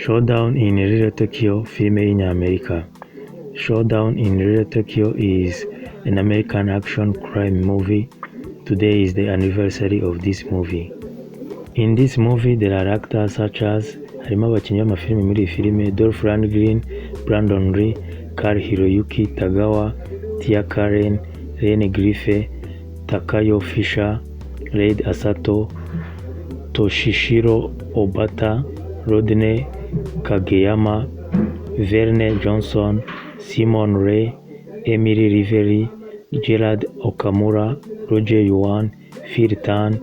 Showdown in Little Tokyo, filime y'Inyamerika. Showdown in Little Tokyo is an American action crime movie. Today is the anniversary of this movie. In this movie, there are actors such as harimo abakinnyi b'amafilime muri iyi filime: Dolph Lundgren, Brandon Lee, Kari Hiroyuki Tagawa, Tia Karen, Rene Griffith, Takayo Fisher, Reid Asato, Toshishiro Obata, Rodney Kageyama, Verne Johnson, Simon Ray, Emily Riveri, Gerard Okamura, Roger Yuan, Phil Tan,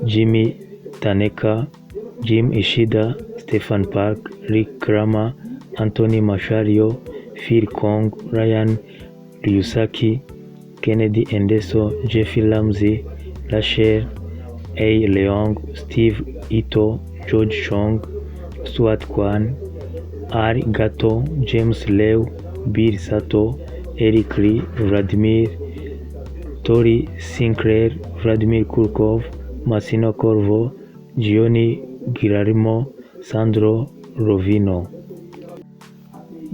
Jimmy Taneka, Jim Ishida, Stephen Park, Rick Kramer, Anthony Mashario, Phil Kong, Ryan Ryusaki, Kennedy Endeso, Jeffrey Ramsey, Rachel A. Leong, Steve Ito, George Chong, Stuart Kwan, Ari Gato, James Lew, Bill Sato, Eric Lee, Vladimir Tori Sinclair, Vladimir Kurkov, Massimo Corvo, Gianni Guillermo, Sandro Rovino.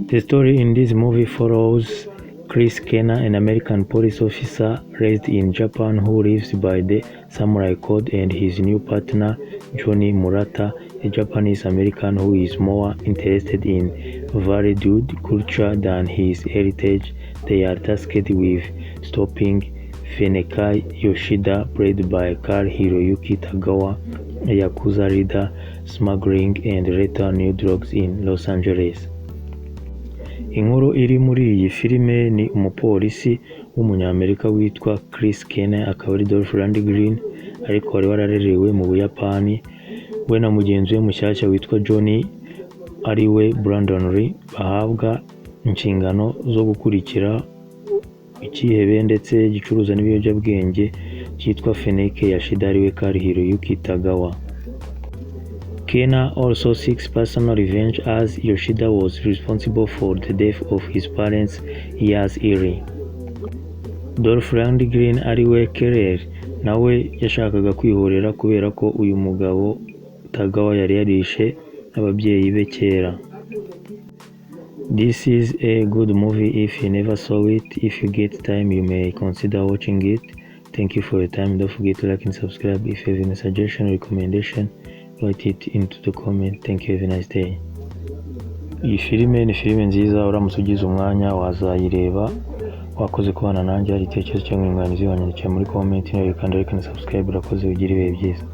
The story in this movie follows Chris Kenna, an American police officer raised in Japan who lives by the samurai code, and his new partner, Johnny Murata, a Japanese American who is more interested in valued culture than his heritage. They are tasked with stopping Fenekai Yoshida, played by Kari Hiroyuki Tagawa, a Yakuza leader smuggling and later new drugs in Los Angeles. Inkuru iri muri iyi filime ni umupolisi w'umunyamerika witwa Chris Kenna, akaba ari Dolph Lundgren, ariko wari wararerewe mu Buyapani. We na mugenzi we mushyashya witwa Johnny ari we Brandon Lee bahabwa inshingano zo gukurikira ikihebe ndetse gicuruza n'ibiyobyabwenge cyitwa Feneke Yoshida ari we Kari Hiroyuki Tagawa. Kenna also seeks personal revenge as Yoshida was responsible for the death of his parents years earlier. Dolph Lundgren ari we Keller nawe yashakaga kwihorera kubera ko uyu mugabo Tagawa yari yarishe ababyeyi be kera. This is a good movie if you never saw it. If you get time, you may consider watching it. Thank you for your time. Don't forget to like and subscribe. If you have any suggestion or recommendation, write it into the comment. Thank you. Have a nice day. Iyi filime ni filime nziza, uramutse ugize umwanya wazayireba. Wakoze kubana nanjye, hari icyerekezo cyangwa inyunganizi wanyandikira muri comment, kandi like and subscribe. Urakoze, ugire ibihe byiza.